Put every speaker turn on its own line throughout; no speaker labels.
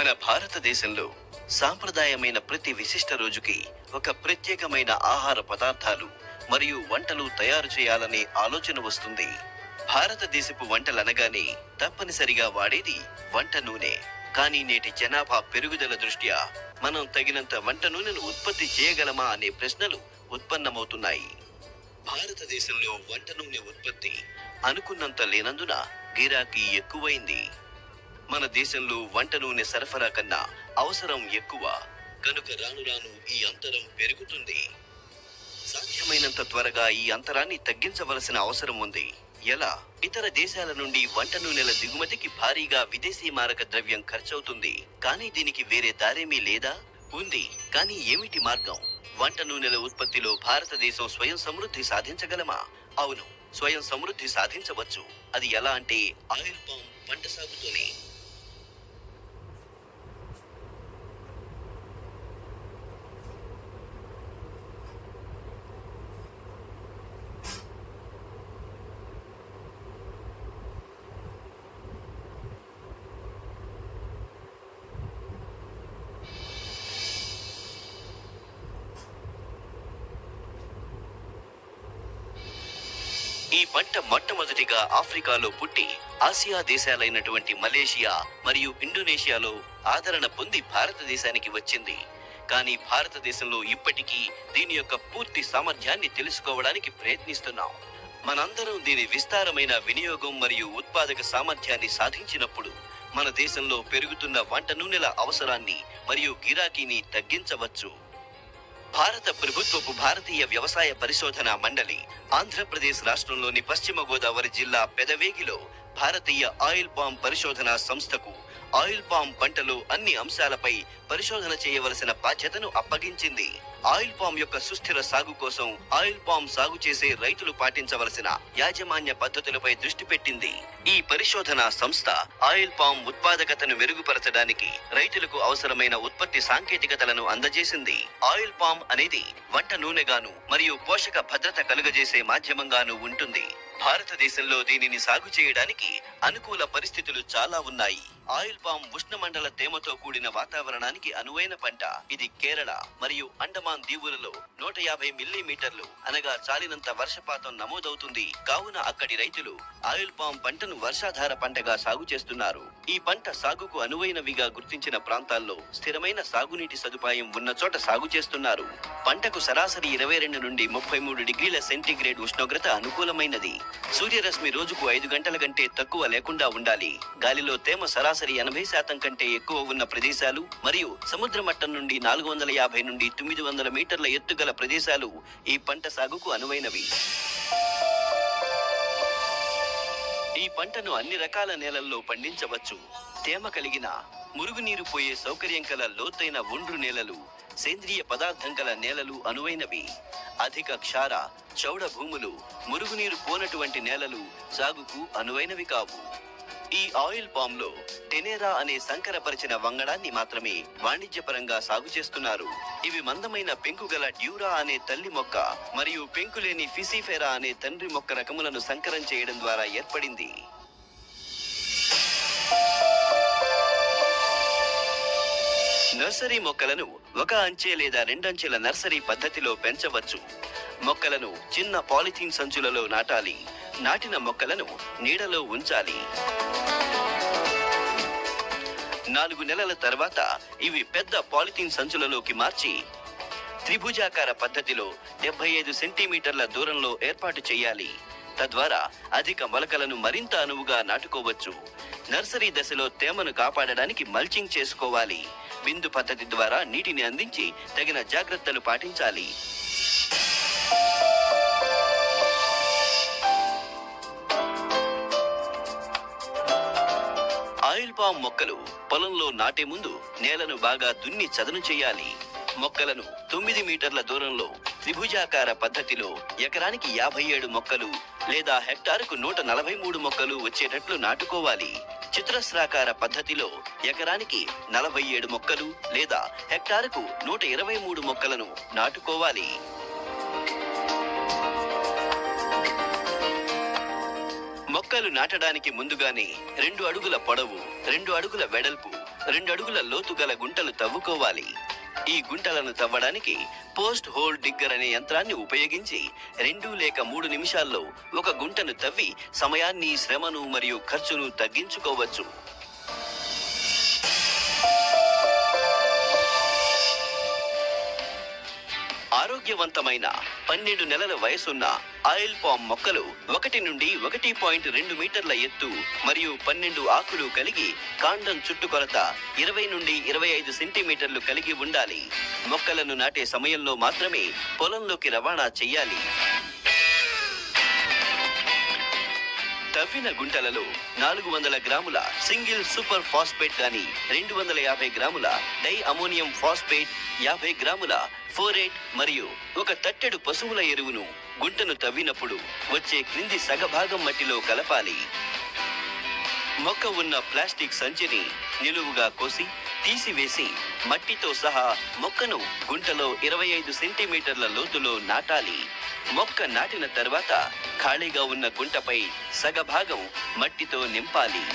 మన భారతదేశంలో సాంప్రదాయమైన ప్రతి విశిష్ట రోజుకి ఒక ప్రత్యేకమైన ఆహార పదార్థాలు మరియు వంటలు తయారు చేయాలనే ఆలోచన వస్తుంది. భారతదేశపు వంటలనగానే తప్పనిసరిగా వాడేది వంట నూనె. కానీ నేటి జనాభా పెరుగుదల దృష్ట్యా మనం తగినంత వంట నూనెను ఉత్పత్తి చేయగలమా అనే ప్రశ్నలు ఉత్పన్నమవుతున్నాయి. భారతదేశంలో వంట నూనె ఉత్పత్తి అనుకున్నంత లేనందున గిరాకీ ఎక్కువైంది. మన దేశంలో వంట నూనె సరఫరా కన్నా అవసరం ఎక్కువ కనుక రాను రాను ఈ అంతరం పెరుగుతుంది. సాధ్యమైనంత త్వరగా ఈ అంతరాన్ని తగ్గించవలసిన అవసరం ఉంది. ఎలా? ఇతర దేశాల నుండి వంట నూనెల దిగుమతికి భారీగా విదేశీ మారక ద్రవ్యం ఖర్చవుతుంది. కానీ దీనికి వేరే దారేమీ లేదా? ఉంది. కానీ ఏమిటి మార్గం? వంట నూనెల ఉత్పత్తిలో భారతదేశం స్వయం సమృద్ధి సాధించగలమా? అవును, స్వయం సమృద్ధి సాధించవచ్చు. అది ఎలా అంటే ఆయిల్ పామ్ పంట సాగుతోనే. ఈ పంట మొట్టమొదటిగా ఆఫ్రికాలో పుట్టి ఆసియా దేశాలైనటువంటి మలేషియా మరియు ఇండోనేషియాలో ఆదరణ పొంది భారతదేశానికి వచ్చింది. కానీ భారతదేశంలో ఇప్పటికీ దీని యొక్క పూర్తి సామర్థ్యాన్ని తెలుసుకోవడానికి ప్రయత్నిస్తున్నాం. మనందరం దీని విస్తారమైన వినియోగం మరియు ఉత్పాదక సామర్థ్యాన్ని సాధించినప్పుడు మన దేశంలో పెరుగుతున్న వంట నూనెల అవసరాన్ని మరియు గిరాకీని తగ్గించవచ్చు. భారత ప్రభుత్వపు భారతీయ వ్యవసాయ పరిశోధన మండలి ఆంధ్రప్రదేశ్ రాష్ట్రంలోని పశ్చిమ గోదావరి జిల్లా పెదవేగిలో భారతీయ ఆయిల్ పామ్ పరిశోధన సంస్థకు ఆయిల్ పామ్ పంటలో అన్ని అంశాలపై పరిశోధన చేయవలసిన బాధ్యతను అప్పగించింది. ఆయిల్ పామ్ యొక్క సుస్థిర సాగు కోసం ఆయిల్ పామ్ సాగు చేసే రైతులు పాటించవలసిన యాజమాన్య పద్ధతులపై దృష్టి పెట్టింది. ఈ పరిశోధన సంస్థ ఆయిల్ పామ్ ఉత్పాదకతను మెరుగుపరచడానికి రైతులకు అవసరమైన ఉత్పత్తి సాంకేతికతలను అందజేసింది. ఆయిల్ పామ్ అనేది వంట నూనెగాను మరియు పోషక భద్రత కలుగజేసే మాధ్యమంగాను ఉంటుంది. భారతదేశంలో దీనిని సాగు చేయడానికి అనుకూల పరిస్థితులు చాలా ఉన్నాయి. ఆయిల్ పామ్ ఉష్ణమండల తేమతో కూడిన వాతావరణానికి అనువైన పంట. ఇది కేరళ మరియు అండమాన్ దీవులలో 150 మిల్లీమీటర్లు అనగా చాలినంత వర్షపాతం నమోదవుతుంది. కావున అక్కడి రైతులు ఆయిల్ పామ్ పంటను వర్షాధార పంటగా సాగు చేస్తున్నారు. ఈ పంట సాగుకు అనువైనవిగా గుర్తించిన ప్రాంతాల్లో స్థిరమైన సాగునీటి సదుపాయం ఉన్న చోట సాగు చేస్తున్నారు. పంటకు సరాసరి 22 నుండి 33 డిగ్రీల సెంటీగ్రేడ్ ఉష్ణోగ్రత అనుకూలమైనది. సూర్యరశ్మి రోజుకు 5 గంటల కంటే తక్కువ లేకుండా ఉండాలి. గాలిలో తేమ సరాసరి 80% కంటే ఎక్కువ ఉన్న ప్రదేశాలు మరియు సముద్ర మట్టం నుండి 450 నుండి 900 మీటర్ల ఎత్తుగల ప్రదేశాలు ఈ పంట సాగుకు అనువైనవి. ఈ పంటను అన్ని రకాల నేలల్లో పండించవచ్చు. తేమ కలిగిన మురుగునీరు పోయే సౌకర్యం కల లోతైన ఒండ్రు నేలలు, సేంద్రియ పదార్థం కల నేలలు అనువైనవి. అధిక క్షార, చౌడ భూములు, మురుగునీరు పోనటువంటి నేలలు సాగుకు అనువైనవి కావు. ఈ ఆయిల్ పామ్ లో టెనేరా అనే సంకరపరిచిన వంగడాన్ని మాత్రమే వాణిజ్యపరంగా సాగు చేస్తున్నారు. ఇవి మందమైన పెంకు గల డ్యూరా అనే తల్లి మొక్క మరియు పెంకులేని ఫిసిఫెరా అనే తండ్రి మొక్క రకములను సంకరం చేయడం ద్వారా ఏర్పడింది. నర్సరీ మొక్కలను 1 అంచె లేదా 2 అంచెల నర్సరీ పద్ధతిలో పెంచవచ్చు. మొక్కలను చిన్న పాలిథీన్ సంచులలో నాటాలి. నాటిన మొక్కలను నీడలో ఉంచాలి. 4 నెలల తర్వాత ఇవి పెద్ద పాలిథీన్ సంచులలోకి మార్చి త్రిభుజాకార పద్ధతిలో 75 సెంటీమీటర్ల దూరంలో ఏర్పాటు చేయాలి. తద్వారా అధిక మొలకలను మరింత అనువుగా నాటుకోవచ్చు. నర్సరీ దశలో తేమను కాపాడడానికి మల్చింగ్ చేసుకోవాలి. బిందు పద్ధతి ద్వారా నీటిని అందించి తగిన జాగ్రత్తలు పాటించాలి. ఆయిల్ పామ్ మొక్కలు పొలంలో నాటే ముందు నేలను బాగా దున్ని చదును చేయాలి. మొక్కలను 9 మీటర్ల దూరంలో త్రిభుజాకార పద్ధతిలో ఎకరానికి 57 మొక్కలు లేదా హెక్టారుకు 143 మొక్కలు వచ్చేటట్లు నాటుకోవాలి. చతురస్రాకార పద్ధతిలో ఎకరానికి 47 మొక్కలు లేదా హెక్టారుకు 123 మొక్కలను నాటుకోవాలి. మొక్కలు నాటడానికి ముందుగానే 2 అడుగుల పొడవు, 2 అడుగుల వెడల్పు, 2 అడుగుల లోతు గల గుంటలు తవ్వుకోవాలి. ఈ గుంటలను తవ్వడానికి పోస్ట్ హోల్ డిగ్గర్ అనే యంత్రాన్ని ఉపయోగించి 2 లేక 3 నిమిషాల్లో ఒక గుంటను తవ్వి సమయాన్ని, శ్రమను మరియు ఖర్చును తగ్గించుకోవచ్చు. ఆరోగ్యవంతమైన 12 నెలల వయసున్న ఆయిల్ పామ్ మొక్కలు 1 నుండి 1.2 మీటర్ల ఎత్తు మరియు 12 ఆకులు కలిగి కాండం చుట్టుకొలత 20 నుండి 25 సెంటీమీటర్లు కలిగి ఉండాలి. మొక్కలను నాటే సమయంలో మాత్రమే పొలంలోకి రవాణా చెయ్యాలి. తవ్విన గుంటలలో 400 గ్రాముల సింగిల్ సూపర్ ఫాస్ఫేట్ గాని, 250 గ్రాముల డై అమోనియం ఫాస్ఫేట్, 50 గ్రాముల ఫోరేట్ మరియు ఒక తట్టెడు పశువుల ఎరువును గుంటను తవ్వినప్పుడు వచ్చే క్రింది సగభాగం మట్టిలో కలపాలి. మొక్క ఉన్న ప్లాస్టిక్ సంచిని నిలువుగా కోసి తీసివేసి మట్టితో సహా మొక్కను గుంటలో 25 సెంటీమీటర్ల లోతులో నాటాలి. మొక్క నాటిన తర్వాత ఖాళీగా ఉన్న గుంటపై సగభాగం మట్టితో నింపాలి.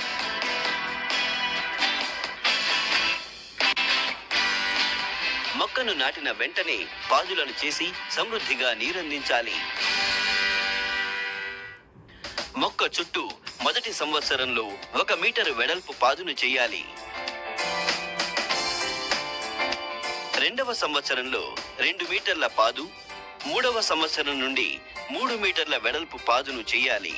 మొక్కను నాటిన వెంటనే పాదులను చేసి సమృద్ధిగా నీరందించాలి. మొక్క చుట్టూ మొదటి సంవత్సరంలో 1 మీటరు వెడల్పు పాదును చేయాలి. 2వ సంవత్సరంలో 2 మీటర్ల పాదు, 3వ సంవత్సరం నుండి 3 మీటర్ల వెడల్పు పాదును చేయాలి.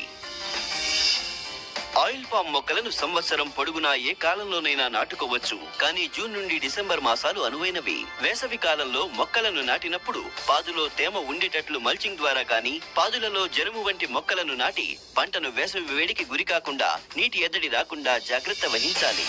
ఆయిల్ పామ్ మొక్కలను సంవత్సరం పొడుగునా ఏ కాలంలోనైనా నాటుకోవచ్చు. కానీ జూన్ నుండి డిసెంబర్ మాసాలు అనువైనవి. వేసవి కాలంలో మొక్కలను నాటినప్పుడు పాదులో తేమ ఉండేటట్లు మల్చింగ్ ద్వారా కానీ, పాదులలో జనుము వంటి మొక్కలను నాటి పంటను వేసవి వేడికి గురికాకుండా, నీటి ఎద్దడి రాకుండా జాగ్రత్త వహించాలి.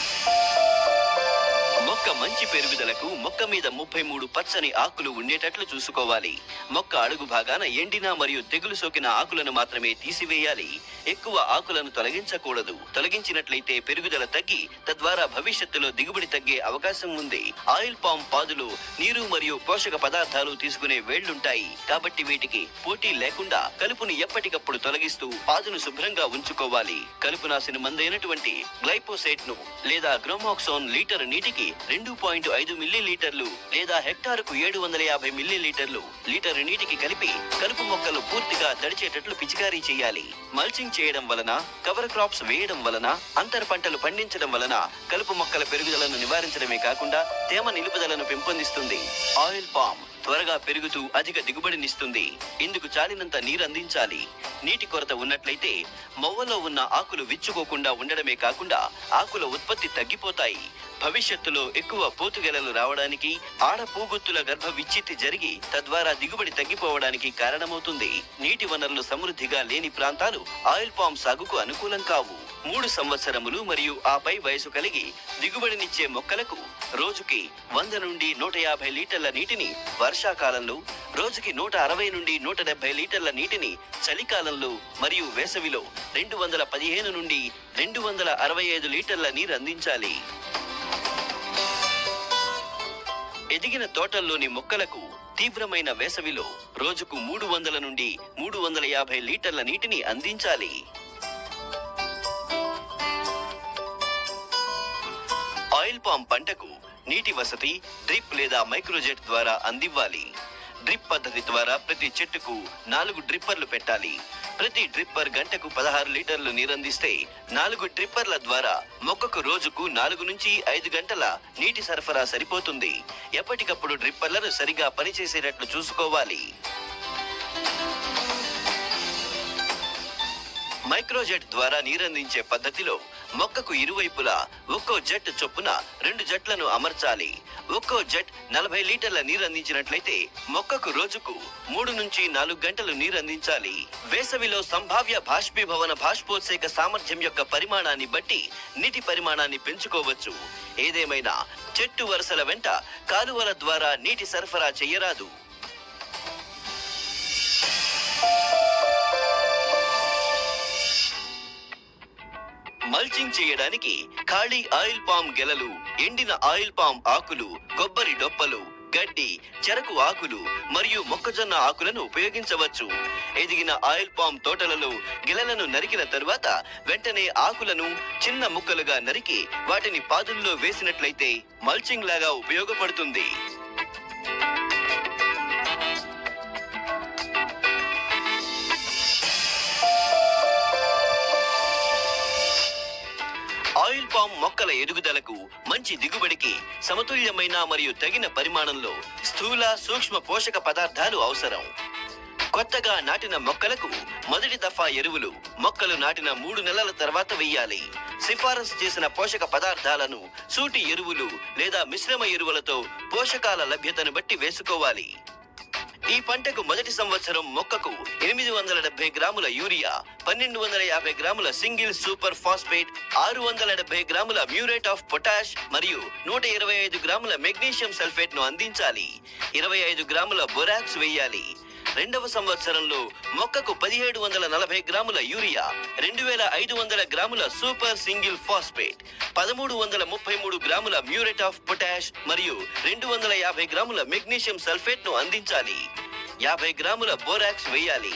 మొక్క మంచి పెరుగుదలకు మొక్క మీద 33 పచ్చని ఆకులు ఉండేటట్లు చూసుకోవాలి. మొక్క అడుగు భాగాన ఎండిన మరియు తెగులు సోకిన ఆకులను మాత్రమే తీసివేయాలి. ఎక్కువ ఆకులను తొలగించకూడదు. తొలగించినట్లయితే పెరుగుదల తగ్గి తద్వారా భవిష్యత్తులో దిగుబడి తగ్గే అవకాశం ఉంది. ఆయిల్ పామ్ పాదులు నీరు మరియు పోషక పదార్థాలు తీసుకునే వేళ్లుంటాయి. కాబట్టి వీటికి పోటీ లేకుండా కలుపును ఎప్పటికప్పుడు తొలగిస్తూ పాదును శుభ్రంగా ఉంచుకోవాలి. కలుపు నాశన మందైనటువంటి గ్లైపోసేట్ ను లేదా గ్రోమాక్సోన్ లీటర్ నీటికి 2.5 మిల్లీలీటర్లు లేదా హెక్టారుకు 750 మిల్లీలీటర్లు లీటర్ నీటికి కలిపి కలుపు మొక్కలు పూర్తిగా తడిచేటట్లు పిచికారీ చేయాలి. మల్చింగ్ చేయడం వలన, కవర్ క్రాప్స్ వేయడం వలన, అంతర పంటలు పండించడం వలన కలుపు మొక్కల పెరుగుదలను నివారించడమే కాకుండా తేమ నిలుపుదలను పెంపొందిస్తుంది. ఆయిల్ పామ్ త్వరగా పెరుగుతూ అధిక దిగుబడినిస్తుంది. ఇందుకు చాలినంత నీరు అందించాలి. నీటి కొరత ఉన్నట్లయితే మొవ్వలో ఉన్న ఆకులు విచ్చుకోకుండా ఉండడమే కాకుండా ఆకుల ఉత్పత్తి తగ్గిపోతాయి. భవిష్యత్తులో ఎక్కువ పోతుగెలలు రావడానికి, ఆడ పూగుత్తుల గర్భ విచ్ఛిత్తి జరిగి తద్వారా దిగుబడి తగ్గిపోవడానికి కారణమవుతుంది. నీటి వనరులు సమృద్ధిగా లేని ప్రాంతాలు ఆయిల్ పామ్ సాగుకు అనుకూలం కావు. 3 సంవత్సరములు మరియు ఆపై వయసు కలిగి దిగుబడినిచ్చే మొక్కలకు రోజుకి 100 నుండి 150 లీటర్ల నీటిని వర్షాకాలంలో, రోజుకి 160 నుండి 170 లీటర్ల నీటిని చలికాలంలో మరియు వేసవిలో 215 నుండి 265 లీటర్ల నీరు అందించాలి. ఎదిగిన తోటల్లోని మొక్కలకు తీవ్రమైన వేసవిలో రోజుకు 300 నుండి 350 లీటర్ల నీటిని అందించాలి. ఆయిల్ పామ్ పంటకు నీటి వసతి డ్రిప్ లేదా మైక్రోజెట్ ద్వారా అందివ్వాలి. డ్రిప్ పద్ధతి ద్వారా ప్రతి చెట్టుకు 4 డ్రిప్పర్లు పెట్టాలి. ప్రతి డ్రిప్పర్ గంటకు 16 లీటర్లు నీరందిస్తే 4 డ్రిప్పర్ల ద్వారా మొక్కకు రోజుకు 4 నుంచి 5 గంటల నీటి సరఫరా సరిపోతుంది. ఎప్పటికప్పుడు డ్రిప్పర్లను సరిగా పనిచేసేటట్లు చూసుకోవాలి. మైక్రోజెట్ ద్వారా నీరందించే పద్ధతిలో మొక్కకు ఇరువైపులా ఒక్కో జెట్ చొప్పున 2 జట్లను అమర్చాలి. ఒక్కో జెట్ 40 లీటర్ల నీరందించినట్లయితే మొక్కకు రోజుకు 3 నుంచి 4 గంటలు నీరందించాలి. వేసవిలో సంభావ్య బాష్పీభవన బాష్పోత్సేక సామర్థ్యం యొక్క పరిమాణాన్ని బట్టి నీటి పరిమాణాన్ని పెంచుకోవచ్చు. ఏదేమైనా చెట్టు వరుసల వెంట కాలువల ద్వారా నీటి సరఫరా చేయరాదు. మల్చింగ్ చేయడానికి ఖాళీ ఆయిల్ పామ్ గెలలు, ఎండిన ఆయిల్ పామ్ ఆకులు, కొబ్బరి డొప్పలు, గడ్డి, చెరకు ఆకులు మరియు మొక్కజొన్న ఆకులను ఉపయోగించవచ్చు. ఎదిగిన ఆయిల్ పామ్ తోటలలో గిలలను నరికిన తరువాత వెంటనే ఆకులను చిన్న ముక్కలుగా నరికి వాటిని పాదుల్లో వేసినట్లయితే మల్చింగ్ లాగా ఉపయోగపడుతుంది. ఆయిల్ పామ్ మొక్కల ఎదుగుదలకు, మంచి దిగుబడికి సమతుల్యమైన మరియు తగిన పరిమాణంలో స్థూల, సూక్ష్మ పోషక పదార్థాలు అవసరం. కొత్తగా నాటిన మొక్కలకు మొదటి దఫా ఎరువులు మొక్కలు నాటిన 3 నెలల తర్వాత వెయ్యాలి. సిఫారసు చేసిన పోషక పదార్థాలను సూటి ఎరువులు లేదా మిశ్రమ ఎరువులతో పోషకాల లభ్యతను బట్టి వేసుకోవాలి. ఈ పంటకు మొదటి సంవత్సరం మొక్కకు 870 గ్రాముల యూరియా, 1250 గ్రాముల సింగిల్ సూపర్ ఫాస్ఫేట్, 670 గ్రాముల మ్యూరేట్ ఆఫ్ పొటాష్ మరియు 125 గ్రాముల మెగ్నీషియం సల్ఫేట్ ను అందించాలి. 25 గ్రాముల బొరాక్స్ వేయాలి. రెండవ సంవత్సరంలో మొక్కకు 1740 గ్రాముల యూరియా, 2500 గ్రాముల సూపర్ సింగిల్ ఫాస్ఫేట్, 1333 గ్రాముల మ్యూరేట్ ఆఫ్ పొటాష్ మరియు 250 గ్రాముల మెగ్నీషియం సల్ఫేట్ ను అందించాలి. 50 గ్రాముల బోరాక్స్ వేయాలి.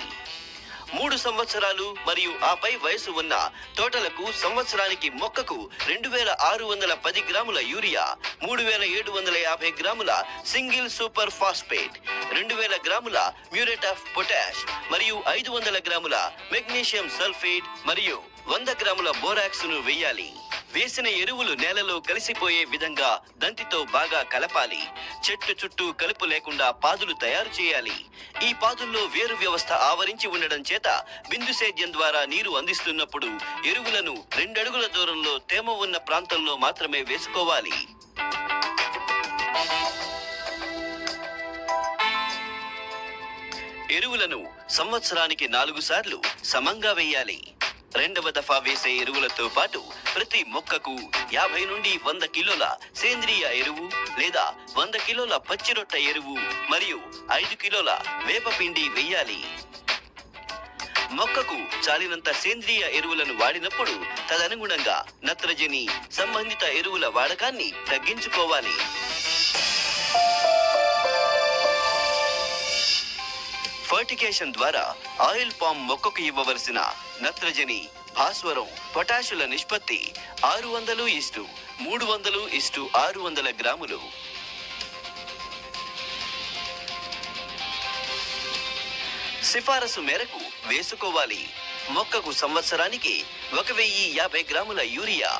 3 సంవత్సరాలు మరియు ఆపై వయసు ఉన్న తోటలకు సంవత్సరానికి మొక్కకు 2610 గ్రాముల యూరియా, 3750 గ్రాముల సింగిల్ సూపర్ ఫాస్ఫేట్, 2000 గ్రాముల మ్యూరేట్ ఆఫ్ పొటాష్ మరియు 500 గ్రాముల మెగ్నీషియం సల్ఫేట్ మరియు 100 గ్రాముల బోరాక్స్ ను వేయాలి. వేసిన ఎరువులు నేలలో కలిసిపోయే విధంగా దంతితో బాగా కలపాలి. చెట్టు చుట్టూ కలుపు లేకుండా పాదులు తయారు చేయాలి. ఈ పాదుల్లో వేరు వ్యవస్థ ఆవరించి ఉండడం చేత బిందు సేద్యం ద్వారా నీరు అందిస్తున్నప్పుడు ఎరువులను 2 అడుగుల దూరంలో తేమ ఉన్న ప్రాంతంలో మాత్రమే వేసుకోవాలి. ఎరువులను సంవత్సరానికి 4 సార్లు సమంగా వేయాలి. రెండవ దఫా వేసే ఎరువులతో పాటు ప్రతి మొక్కకు 50 నుండి 100 కిలోల సేంద్రియ ఎరువు లేదా 100 కిలోల పచ్చిరొట్ట ఎరువు మరియు 5 కిలోల వేపపిండి వేయాలి. మొక్కకు చాలినంత సేంద్రియ ఎరువులను వాడినప్పుడు తదనుగుణంగా నత్రజని సంబంధిత ఎరువుల వాడకాన్ని తగ్గించుకోవాలి. ఫర్టిగేషన్ ద్వారా ఆయిల్ పామ్ మొక్కకు ఇవ్వవలసిన నత్రజని, భాస్వరం, పొటాషుల నిష్పత్తి 600:300:600 గ్రాములు. సిఫారసు మేరకు వేసుకోవాలి. మొక్కకు సంవత్సరానికి 1050 గ్రాముల యూరియా,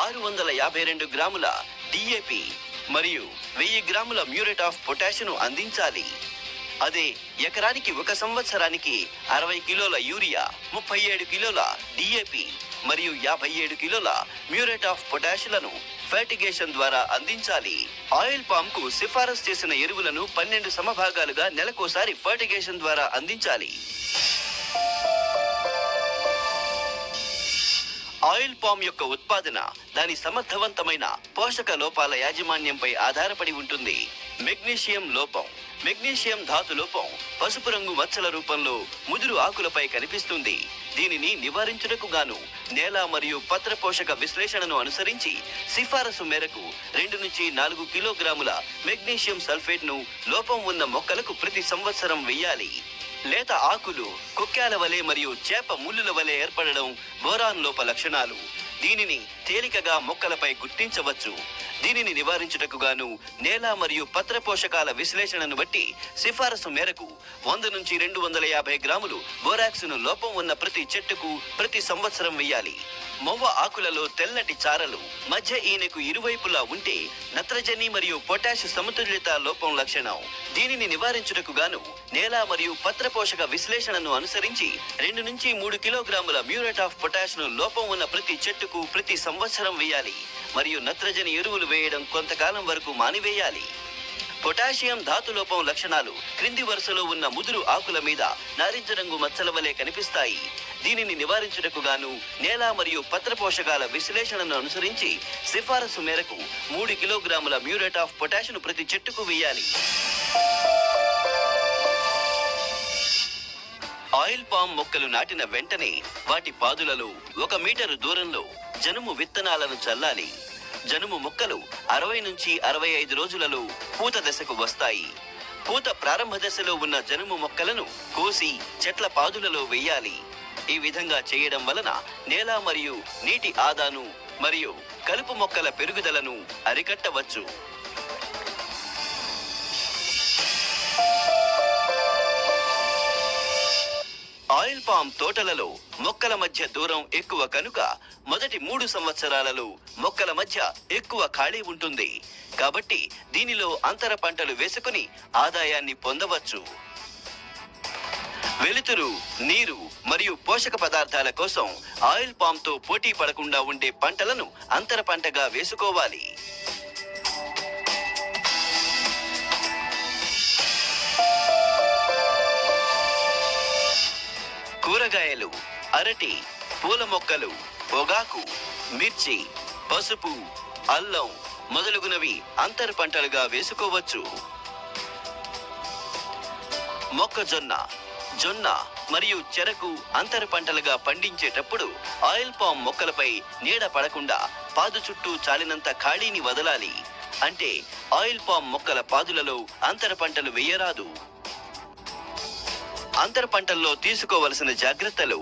652 గ్రాముల డిఏపి మరియు 1000 గ్రాముల మ్యూరేట్ ఆఫ్ పొటాష్ ను అందించాలి. అదే ఎకరానికి 1 సంవత్సరానికి 60 కిలోల యూరియా, 37 కిలోల డిఏపి మరియు 57 కిలోల మ్యూరేట్ ఆఫ్ పొటాష్లను ఫర్టిగేషన్ ద్వారా అందించాలి. ఆయిల్ పామ్ కు సిఫారసు చేసిన ఎరువులను 12 సమభాగాలుగా నెలకోసారి ఫర్టిగేషన్ ద్వారా అందించాలి. ఆయిల్ పామ్ యొక్క ఉత్పాదన దాని సమర్థవంతమైన పోషక లోపాల యాజమాన్యంపై ఆధారపడి ఉంటుంది. మెగ్నీషియం లోపం. మెగ్నీషియం ధాతు లోపం పసుపు రంగు మచ్చల రూపంలో ముదురు ఆకులపై కనిపిస్తుంది. దీనిని నివారించుటకు గాను నేల మరియు పత్ర పోషక విశ్లేషణను అనుసరించి సిఫారసు మేరకు 2 నుంచి 4 కిలోగ్రాముల మెగ్నీషియం సల్ఫేట్ ను లోపం ఉన్న మొక్కలకు ప్రతి సంవత్సరం వెయ్యాలి. లేత ఆకులు కొక్కాల వలె మరియు చేప ముళ్ళుల వలె ఏర్పడడం బోరాన్ లోప లక్షణాలు. దీనిని తేలికగా మొక్కలపై గుర్తించవచ్చు. దీనిని నివారించుటకు గాను నేల మరియు పత్ర పోషకాల విశ్లేషణను బట్టి సిఫారసు మేరకు 100 నుంచి 250 గ్రాములు బోరాక్స్ ను లోపం ఉన్న ప్రతి చెట్టుకు ప్రతి సంవత్సరం వెయ్యాలి. మొవ్వ ఆకులలో తెల్లటి చారలు మధ్య ఈనెకు ఇరువైపులా ఉంటే నత్రజని మరియు పొటాష్ సమతుల్యత లోపం లక్షణం. దీనిని నివారించుటకు గాను నేల మరియు పత్ర పోషక విశ్లేషణను అనుసరించి 2 నుంచి 3 కిలోగ్రాముల మ్యూరేట్ ఆఫ్ పొటాష్ ను లోపం ఉన్న ప్రతి చెట్టుకు ప్రతి సంవత్సరం వేయాలి మరియు నత్రజని ఎరువులు వేయడం కొంతకాలం వరకు మానివేయాలి. పొటాషియం ధాతులోపం లక్షణాలు క్రింది వరుసలో ఉన్న ముదురు ఆకుల మీద నారింజ రంగు మచ్చల వలె కనిపిస్తాయి. దీనిని నివారించుటకు గాను నేల మరియు పత్ర పోషకాల విశ్లేషణను అనుసరించి సిఫారసు మేరకు 3 కిలోగ్రాముల మ్యూరేట్ ఆఫ్ పొటాష్ ను ప్రతి చెట్టుకు వేయాలి. ఆయిల్ పామ్ మొక్కలు నాటిన వెంటనే వాటి పాదులలో 1 మీటరు దూరంలో జనుము విత్తనాలను చల్లాలి. జనుము మొక్కలు 60 నుంచి 65 రోజులలో పూత దశకు వస్తాయి. పూత ప్రారంభ దశలో ఉన్న జనుము మొక్కలను కోసి చెట్ల పాదులలో వేయాలి. ఈ విధంగా చేయడం వలన నేల మరియు నీటి ఆదాను మరియు కలుపు మొక్కల పెరుగుదలను అరికట్టవచ్చు. ఆయిల్ పామ్ తోటలలో మొక్కల మధ్య దూరం ఎక్కువ కనుక మొదటి 3 సంవత్సరాలలో మొక్కల మధ్య ఎక్కువ ఖాళీ ఉంటుంది. కాబట్టి దీనిలో అంతర పంటలు వేసుకుని ఆదాయాన్ని పొందవచ్చు. వెలుతురు, నీరు మరియు పోషక పదార్థాల కోసం ఆయిల్ పామ్ తో పోటీ పడకుండా ఉండే పంటలను అంతర పంటగా వేసుకోవాలి. కూరగాయలు, అరటి, పూల మొక్కలు, పొగాకు, మిర్చి, పసుపు, అల్లం మొదలగునవి అంతర పంటలుగా వేసుకోవచ్చు. మొక్కజొన్న, జొన్న మరియు చెరకు అంతర పంటలుగా పండించేటప్పుడు ఆయిల్ పామ్ మొక్కలపై నీడ పడకుండా పాదు చుట్టూ చాలినంత ఖాళీని వదలాలి. అంటే ఆయిల్ పామ్ మొక్కల పాదులలో అంతర పంటలు వేయరాదు. అంతర పంటల్లో తీసుకోవలసిన జాగ్రత్తలు: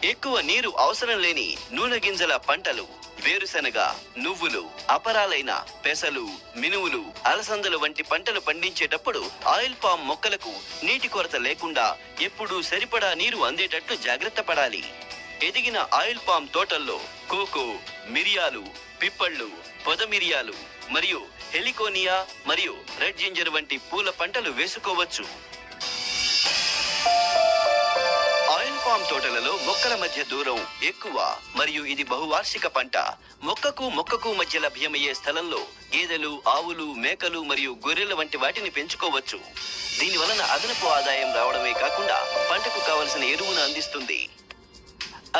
ఎక్కువ నీరు అవసరం లేని నూనె గింజల పంటలు, వేరుశనగ, నువ్వులు, అపరాలైన పెసలు, మినువులు, అలసందలు వంటి పంటలు పండించేటప్పుడు ఆయిల్ పామ్ మొక్కలకు నీటి కొరత లేకుండా ఎప్పుడూ సరిపడా నీరు అందేటట్లు జాగ్రత్త పడాలి. ఎదిగిన ఆయిల్ పామ్ తోటల్లో కోకో, మిరియాలు, పిప్పళ్ళు, పొద మిరియాలు మరియు హెలికోనియా మరియు రెడ్ జింజర్ వంటి పూల పంటలు వేసుకోవచ్చు. ఆయిల్ పామ్ తోటలలో మొక్కల మధ్య దూరం ఎక్కువ మరియు ఇది బహువార్షిక పంట. మొక్కకు మధ్య లభ్యమయ్యే స్థలంలో గేదెలు, ఆవులు, మేకలు మరియు గొర్రెల వంటి వాటిని పెంచుకోవచ్చు. దీని వలన అదనపు ఆదాయం రావడమే కాకుండా పంటకు కావలసిన ఎరువును అందిస్తుంది.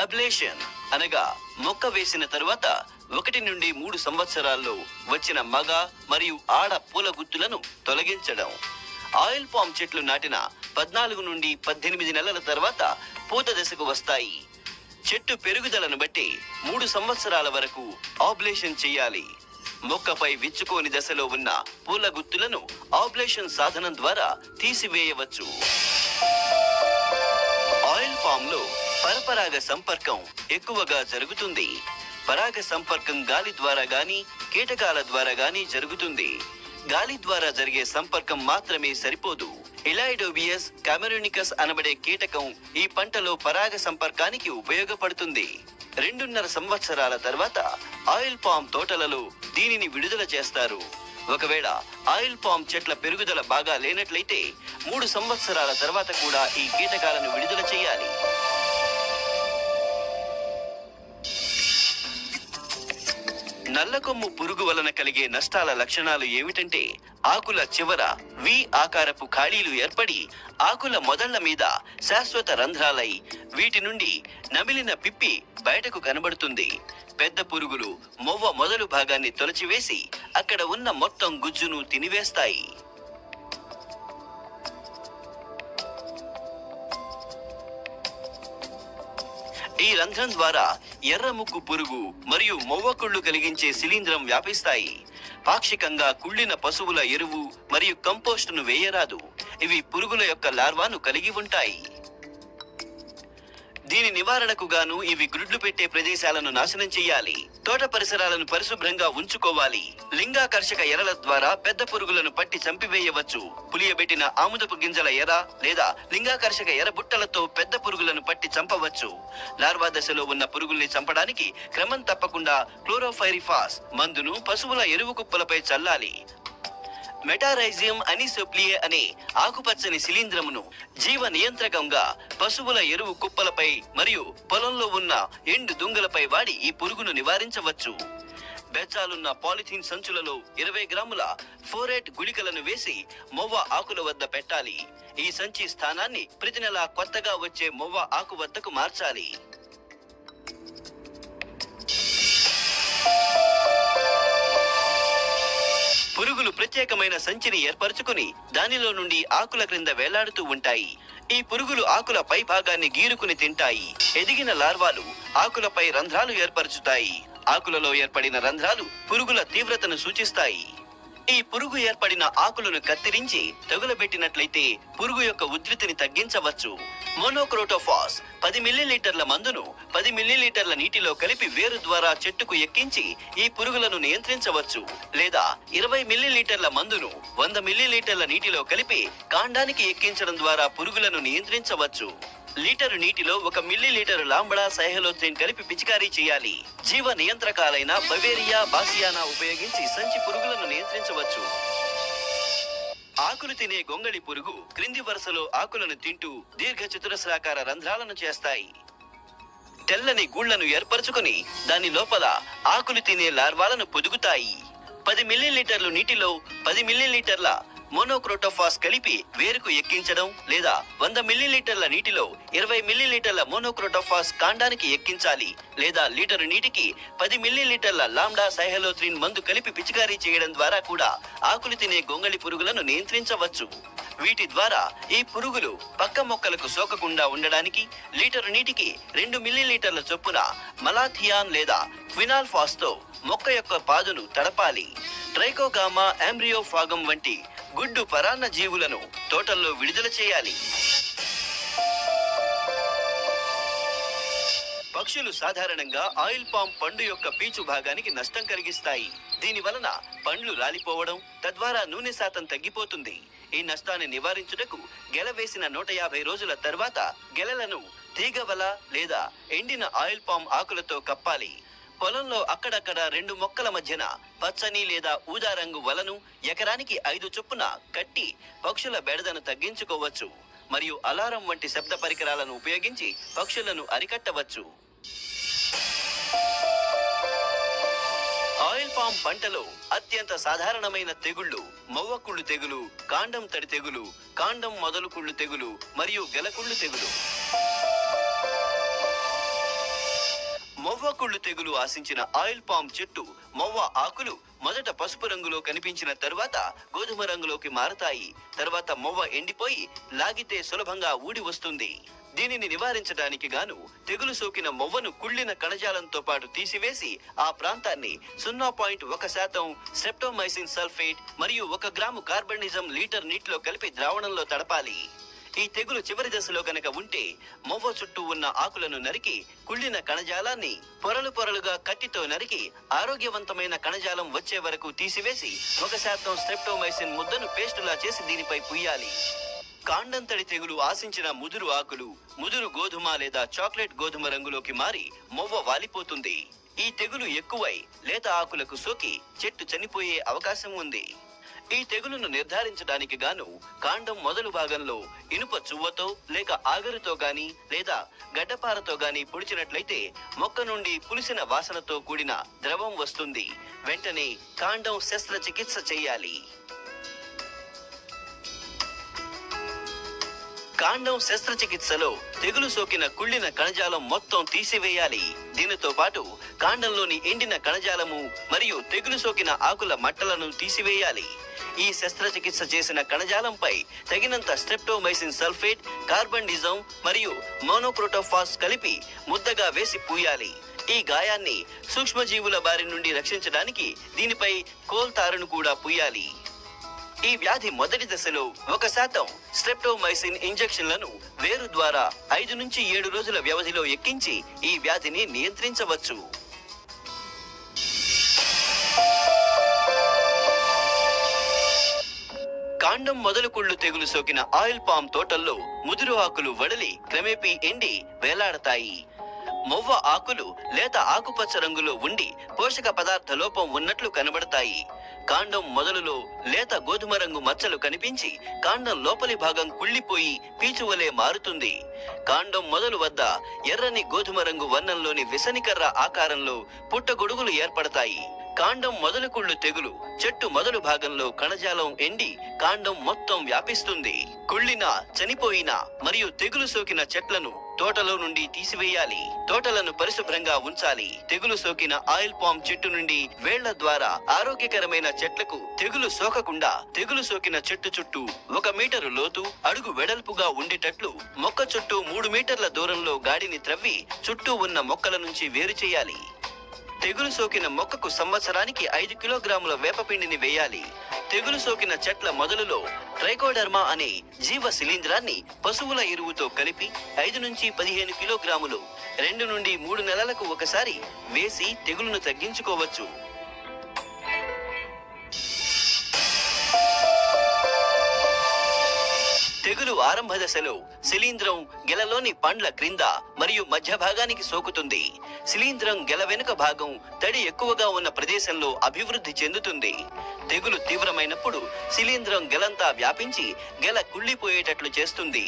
అబ్లేషన్ అనగా మొక్క వేసిన తరువాత 1 నుండి 3 సంవత్సరాల్లో వచ్చిన మగ మరియు ఆడ పూల గుత్తులను తొలగించడం. ఆయిల్ పామ్ చెట్లు నాటిన 14 నుండి 18 నెలల తర్వాత పూత దశకు వస్తాయి. చెట్టు పెరుగుదలను బట్టి 3 సంవత్సరాల వరకు ఆబ్లేషన్ చేయాలి. మొక్కపై విచ్చుకోని దశలో ఉన్న పూల గుత్తులను ఆబ్లేషన్ సాధనం ద్వారా తీసివేయవచ్చు. ఆయిల్ పామ్ లో పరపరాగ సంపర్కం ఎక్కువగా జరుగుతుంది. పరాగ సంపర్కం గాలి ద్వారా గాని కీటకాల ద్వారా గాని జరుగుతుంది. గాలి ద్వారా జరిగే సంపర్కం మాత్రమే సరిపోదు. ఇలాయిడోబియస్ కామెరూనికస్ అనబడే కీటకం ఈ పంటలో పరాగ సంపర్కానికి ఉపయోగపడుతుంది. 2.5 సంవత్సరాల తర్వాత ఆయిల్ పామ్ తోటలలో దీనిని విడుదల చేస్తారు. ఒకవేళ ఆయిల్ పామ్ చెట్ల పెరుగుదల బాగా లేనట్లయితే 3 సంవత్సరాల తర్వాత కూడా ఈ కీటకాలను విడుదల చేయాలి. నల్లకొమ్ము పురుగు వలన కలిగే నష్టాల లక్షణాలు ఏమిటంటే ఆకుల చివర వి ఆకారపు ఖాళీలు ఏర్పడి ఆకుల మొదళ్ల మీద శాశ్వత రంధ్రాలై వీటి నుండి నమిలిన పిప్పి బయటకు కనబడుతుంది. పెద్ద పురుగులు మొవ్వ మొదలు భాగాన్ని తొలచివేసి అక్కడ ఉన్న మొత్తం గుజ్జును తినివేస్తాయి. ఈ రంధ్రం ద్వారా ఎర్ర ముక్కు పురుగు మరియు మొవ్వకుళ్ళు కలిగించే శిలీంధ్రం వ్యాపిస్తాయి. పాక్షికంగా కుళ్ళిన పశువుల ఎరువు మరియు కంపోస్టును వేయరాదు. ఇవి పురుగుల యొక్క లార్వాను కలిగి ఉంటాయి. దీని నివారణకు గాను ఇవి గుడ్లు పెట్టే ప్రదేశాలను నాశనం చేయాలి. తోట పరిసరాలను పరిశుభ్రంగా ఉంచుకోవాలి. లింగాకర్షక ఎరల ద్వారా పెద్ద పురుగులను పట్టి చంపివేయవచ్చు. పులియబెట్టిన ఆముదపు గింజల ఎర లేదా లింగాకర్షక ఎర బుట్టలతో పెద్ద పురుగులను పట్టి చంపవచ్చు. లార్వా దశలో ఉన్న పురుగుల్ని చంపడానికి క్రమం తప్పకుండా క్లోరోఫైరిఫాస్ మందును పశువుల ఎరువు కుప్పలపై చల్లాలి. మెటారైజియం అనిసోప్లియే అనే ఆకుపచ్చని శిలీంధ్రమును జీవ నియంత్రకంగా పశువుల ఎరువు కుప్పలపై మరియు పొలంలో ఉన్న ఎండు దుంగలపై వాడి ఈ పురుగును నివారించవచ్చు. బెజ్జాలున్న పాలిథీన్ సంచులలో 20 గ్రాముల ఫోరేట్ గుళికలను వేసి మొవ్వ ఆకుల వద్ద పెట్టాలి. ఈ సంచి స్థానాన్ని ప్రతి నెల కొత్తగా వచ్చే మొవ్వ ఆకు వద్దకు మార్చాలి. పురుగులు ప్రత్యేకమైన సంచిని ఏర్పరచుకుని దానిలో నుండి ఆకుల క్రింద వేలాడుతూ ఉంటాయి. ఈ పురుగులు ఆకుల పై భాగాన్ని గీరుకుని తింటాయి. ఎదిగిన లార్వాలు ఆకులపై రంధ్రాలు ఏర్పరచుతాయి. ఆకులలో ఏర్పడిన రంధ్రాలు పురుగుల తీవ్రతను సూచిస్తాయి. ఈ పురుగు ఏర్పడిన ఆకులను కత్తిరించి తగులబెట్టినట్లయితే పురుగు యొక్క ఉధృతిని తగ్గించవచ్చు. మోనోక్రోటోఫాస్ 10 మిల్లీలీటర్ల మందును 10 మిల్లీలీటర్ల నీటిలో కలిపి వేరు ద్వారా చెట్టుకు ఎక్కించి ఈ పురుగులను నియంత్రించవచ్చు. లేదా 20 మిల్లీలీటర్ల మందును 100 మిల్లీలీటర్ల నీటిలో కలిపి కాండానికి ఎక్కించడం ద్వారా పురుగులను నియంత్రించవచ్చు. లీటరు నీటిలో 1 మిల్లీలీటరు లాంబడా సైహలోథ్రిన్ కలిపి పిచికారీ చేయాలి. జీవ నియంత్రకాలైన బవేరియా బాసియానా ఉపయోగించి సంచి పురుగులను నియంత్రించవచ్చు. ఆకులు తినే గొంగళి పురుగు క్రింది వరుసలో ఆకులను తింటూ దీర్ఘ చతురస్రాకార రంధ్రాలను చేస్తాయి. తెల్లని గూళ్లను ఏర్పరచుకుని దాని లోపల ఆకులు తినే లార్వాలను పొదుగుతాయి. 10 మిల్లీలీటర్లు నీటిలో 10 మిల్లీలీటర్ల మోనోక్రోటోఫాస్ కలిపి వేరుకు ఎక్కించడం లేదా 100 మిల్లీలీటర్ల నీటిలో 20 మిల్లీలీటర్ల మోనోక్రోటోఫాస్ కాండానికి ఎక్కించాలి. లేదా లీటరు నీటికి 10 మిల్లీలీటర్ల లాంబ్డా సైహలోథ్రిన్ మందు కలిపి పిచికారీ చేయడం ద్వారా కూడా ఆకులు తినే గొంగళి పురుగులను నియంత్రించవచ్చు. వీటి ద్వారా ఈ పురుగులు పక్క మొక్కలకు సోకకుండా ఉండడానికి లీటరు నీటికి 2 మిల్లీలీటర్ల చొప్పున మలాథియాన్ లేదా క్వినాల్ఫాస్ తో మొక్క యొక్క పాదును తడపాలి. ట్రైకోగామా ఆంబ్రియోఫాగం వంటి గుడ్డు పరాన్న జీవులను తోటల్లో విడుదల చేయాలి. పక్షులు సాధారణంగా ఆయిల్ పామ్ పండు యొక్క పీచు భాగానికి నష్టం కలిగిస్తాయి. దీని వలన పండ్లు రాలిపోవడం, తద్వారా నూనె శాతం తగ్గిపోతుంది. ఈ నష్టాన్ని నివారించుటకు గెల వేసిన 150 రోజుల తర్వాత గెలలను తీగవల లేదా ఎండిన ఆయిల్ పామ్ ఆకులతో కప్పాలి. పొలంలో అక్కడక్కడ 2 మొక్కల మధ్యన పచ్చని లేదా ఊదా రంగు వలను ఎకరానికి 5 చొప్పున కట్టి పక్షుల బెడదను తగ్గించుకోవచ్చు. మరియు అలారం వంటి శబ్ద పరికరాలను ఉపయోగించి పక్షులను అరికట్టవచ్చు. ఆయిల్ పామ్ పంటలో అత్యంత సాధారణమైన తెగుళ్లు మొవ్వకుళ్ళు తెగులు, కాండం తడి తెగులు, కాండం మొదలు కుళ్ళు తెగులు మరియు గెలకుళ్ళు తెగులు. మొవ్వకుళ్ళు తెగులు ఆశించిన ఆయిల్ పామ్ చెట్టు మొవ్వ ఆకులు మొదట పసుపు రంగులో కనిపించిన తరువాత గోధుమ రంగులోకి మారతాయి. తర్వాత మొవ్వ ఎండిపోయి లాగితే సులభంగా ఊడి వస్తుంది. దీనిని నివారించడానికి గాను తెగులు సోకిన మొవ్వను కుళ్ళిన కణజాలంతో పాటు తీసివేసి ఆ ప్రాంతాన్ని 0.1% స్ట్రెప్టోమైసిన్ సల్ఫేట్ మరియు 1 గ్రాము కార్బనిజం లీటర్ నీటిలో కలిపి ద్రావణంలో తడపాలి. ఈ తెగులు చివరి దశలో గనక ఉంటే మొవ్వ చుట్టూ ఉన్న ఆకులను నరికి కుళ్ళిన కణజాలాన్ని పొరలు పొరలుగా కత్తితో నరికి ఆరోగ్యవంతమైన కణజాలం వచ్చే వరకు తీసివేసి 1% స్ట్రెప్టోమైసిన్ ముద్దను పేస్టులా చేసి దీనిపై పుయ్యాలి. కాండంతడి తెగులు ఆశించిన ముదురు ఆకులు ముదురు గోధుమ లేదా చాక్లెట్ గోధుమ రంగులోకి మారి మొవ్వ వాలిపోతుంది. ఈ తెగులు ఎక్కువై లేత ఆకులకు సోకి చెట్టు చనిపోయే అవకాశం ఉంది. ఈ తెగులును నిర్ధారించడానికి గాను కాండం మొదలు భాగంలో ఇనుప చువ్వతో లేక ఆగరుతో గాని లేదా గడ్డపారతో గాని పొడిచినట్లయితే మొక్క నుండి పులిసిన వాసనతో కూడిన ద్రవం వస్తుంది. వెంటనే కాండం శస్త్రచికిత్స చేయాలి. కాండం శస్త్రచికిత్సలో తెగులు సోకిన కుళ్ళిన కణజాలం మొత్తం తీసివేయాలి. దీనితో పాటు కాండంలోని ఎండిన కణజాలము మరియు తెగులు సోకిన ఆకుల మట్టలను తీసివేయాలి. ఈ శస్త్రచికిత్స చేసిన కణజాలంపై తగినంత స్ట్రెప్టోమైసిన్ సల్ఫేట్, కార్బనిజం మరియు మోనోక్రోటోఫాస్ కలిపి ముద్దగా వేసి పూయాలి. ఈ గాయాన్ని సూక్ష్మజీవుల బారి నుండి రక్షించడానికి దీనిపై కోల్తారును కూడా పూయాలి. ఈ వ్యాధి మొదటి దశలో 1% స్ట్రెప్టోమైసిన్ ఇంజెక్షన్లను వేరు ద్వారా 5 నుంచి 7 రోజుల వ్యవధిలో ఎక్కించి ఈ వ్యాధిని నియంత్రించవచ్చు. కాండం మొదలు కుళ్ళు తెగులు సోకిన ఆయిల్ పామ్ తోటల్లో ముదురు ఆకులు వడలి క్రమేపీ ఎండి వేలాడతాయి. మొవ్వ ఆకులు లేత ఆకుపచ్చ రంగులో ఉండి పోషక పదార్థ లోపం ఉన్నట్లు కనబడతాయి. కాండం మొదలులో లేత గోధుమ రంగు మచ్చలు కనిపించి కాండం లోపలి భాగం కుళ్ళిపోయి పీచువలే మారుతుంది. కాండం మొదలు వద్ద ఎర్రని గోధుమ రంగు వర్ణంలోని విసనికర్ర ఆకారంలో పుట్టగొడుగులు ఏర్పడతాయి. కాండం మొదలు కుళ్ళు తెగులు చెట్టు మొదలు భాగంలో కణజాలం ఎండి కాండం మొత్తం వ్యాపిస్తుంది. కుళ్ళిన, చనిపోయిన మరియు తెగులు సోకిన చెట్లను తోటలో నుండి తీసివేయాలి. తోటలను పరిశుభ్రంగా ఉంచాలి. తెగులు సోకిన ఆయిల్ పామ్ చెట్టు నుండి వేళ్ల ద్వారా ఆరోగ్యకరమైన చెట్లకు తెగులు సోకకుండా తెగులు సోకిన చెట్టు చుట్టూ 1 మీటరు లోతు, అడుగు వెడల్పుగా ఉండేటట్లు మొక్క చుట్టూ 3 మీటర్ల దూరంలో గాడిని త్రవ్వి చుట్టూ ఉన్న మొక్కల నుంచి వేరు చేయాలి. తెగులు సోకిన మొక్కకు సంవత్సరానికి 5 కిలోగ్రాముల వేపపిండిని వేయాలి. తెగులు సోకిన చెట్ల మొదలులో ట్రైకోడర్మా అనే జీవ శిలీంధ్రాన్ని పశువుల ఎరువుతో కలిపి 5 నుంచి 15 కిలోగ్రాములు 2 నుండి 3 నెలలకు ఒకసారి వేసి తెగులును తగ్గించుకోవచ్చు. తెగులు ఆరంభ దశలో శిలీంధ్రం గెలలోని పండ్ల క్రింద మరియు మధ్య భాగానికి సోకుతుంది. శిలీంధ్రం గెల వెనుక భాగం తడి ఎక్కువగా ఉన్న ప్రదేశంలో అభివృద్ధి చెందుతుంది. తెగులు తీవ్రమైనప్పుడు శిలీంధ్రం గెలంతా వ్యాపించి గెల కుళ్ళిపోయేటట్లు చేస్తుంది.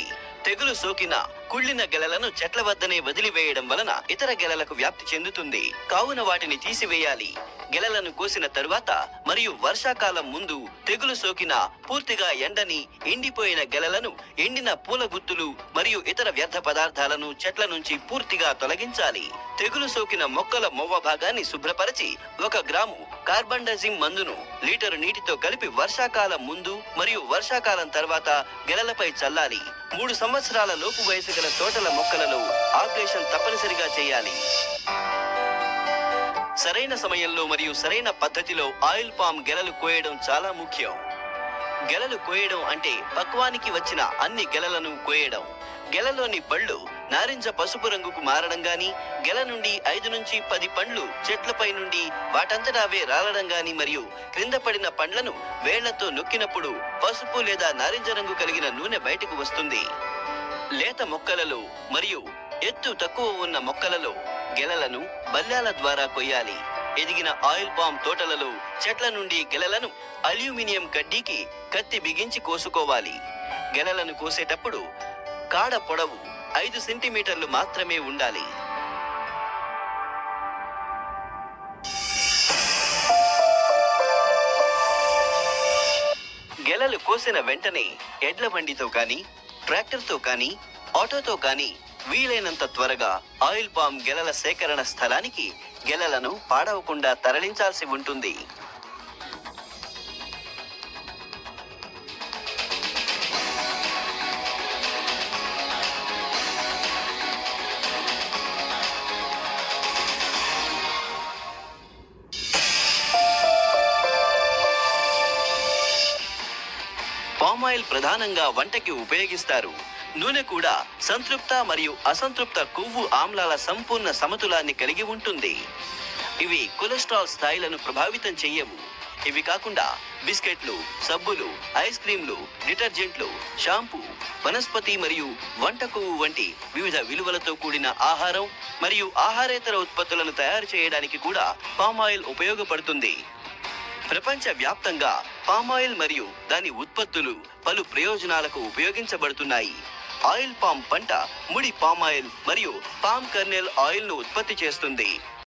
తెగులు సోకిన కుళ్ళిన గెలలను చెట్ల వద్దనే వదిలివేయడం వలన ఇతర గెలలకు వ్యాప్తి చెందుతుంది. కావున వాటిని తీసివేయాలి. గెలలను కోసిన తరువాత మరియు వర్షాకాలం ముందు తెగులు సోకిన పూర్తిగా ఎండని ఎండిపోయిన గెలలను, ఎండిన పూల గుత్తులు మరియు ఇతర వ్యర్థ పదార్థాలను చెట్ల నుంచి పూర్తిగా తొలగించాలి. తెగులు సోకిన మొక్కల మొవ్వ భాగాన్ని శుభ్రపరిచి 1 గ్రాము కార్బండజిమ్ మందును లీటరు నీటితో కలిపి వర్షాకాలం ముందు మరియు వర్షాకాలం తర్వాత గెలలపై చల్లాలి. 3 సంవత్సరాల లోపు వయసు గల తోటల మొక్కలలో ఆపరేషన్ తప్పనిసరిగా చేయాలి. సరైన సమయంలో మరియు సరైన పద్ధతిలో ఆయిల్ పామ్ గెలలు కోయడం చాలా ముఖ్యం. గెలలు కోయడం అంటే పక్వానికి వచ్చిన అన్ని గెలలను కోయడం. గెలలోని పళ్ళు నారింజ పసుపు రంగుకు మారడం గాని, గెల నుండి 5 నుంచి 10 పండ్లు చెట్లపై నుండి వాటంతటా అవే రాలడం గాని మరియు క్రింద పడిన పండ్లను వేళ్లతో నొక్కినప్పుడు పసుపు లేదా నారింజ రంగు కలిగిన నూనె బయటకు వస్తుంది. లేత మొక్కలలో మరియు ఎత్తు తక్కువ ఉన్న మొక్కలలో గెలలను బల్లాల ద్వారా కొయ్యాలి. ఎదిగిన ఆయిల్ పామ్ తోటలలో చెట్ల నుండి గెలలను అల్యూమినియం కడ్డీకి కత్తి బిగించి కోసుకోవాలి. గెలలను కోసేటప్పుడు కాడ పొడవు 5 సెంటీమీటర్లు మాత్రమే ఉండాలి. గెలలు కోసిన వెంటనే ఎడ్ల బండితో కానీ, ట్రాక్టర్తో కానీ, ఆటోతో కానీ వీలైనంత త్వరగా ఆయిల్ పామ్ గెలల సేకరణ స్థలానికి గెలలను పాడవకుండా తరలించాల్సి ఉంటుంది. పామాయిల్ ప్రధానంగా వంటకి ఉపయోగిస్తారు. నూనె కూడా సంతృప్త మరియు అసంతృప్త కొవ్వు ఆమ్లాల సంపూర్ణ సమతులాన్ని కలిగి ఉంటుంది. ఇవి కొలెస్ట్రాల్ స్థాయిలను ప్రభావితం చెయ్యవు. ఇవి కాకుండా బిస్కెట్లు, సబ్బులు, ఐస్ క్రీంలు, డిటర్జెంట్లు, షాంపూ, వనస్పతి మరియు వంట కొవ్వు వంటి వివిధ విలువలతో కూడిన ఆహారం మరియు ఆహారేతర ఉత్పత్తులను తయారు చేయడానికి కూడా పామాయిల్ ఉపయోగపడుతుంది. ప్రపంచ వ్యాప్తంగా పామాయిల్ మరియు దాని ఉత్పత్తులు పలు ప్రయోజనాలకు ఉపయోగించబడుతున్నాయి. ఆయిల్ పామ్ పంట ముడి పామాయిల్ మరియు పామ్ కర్నెల్ ఆయిల్ ను ఉత్పత్తి చేస్తుంది.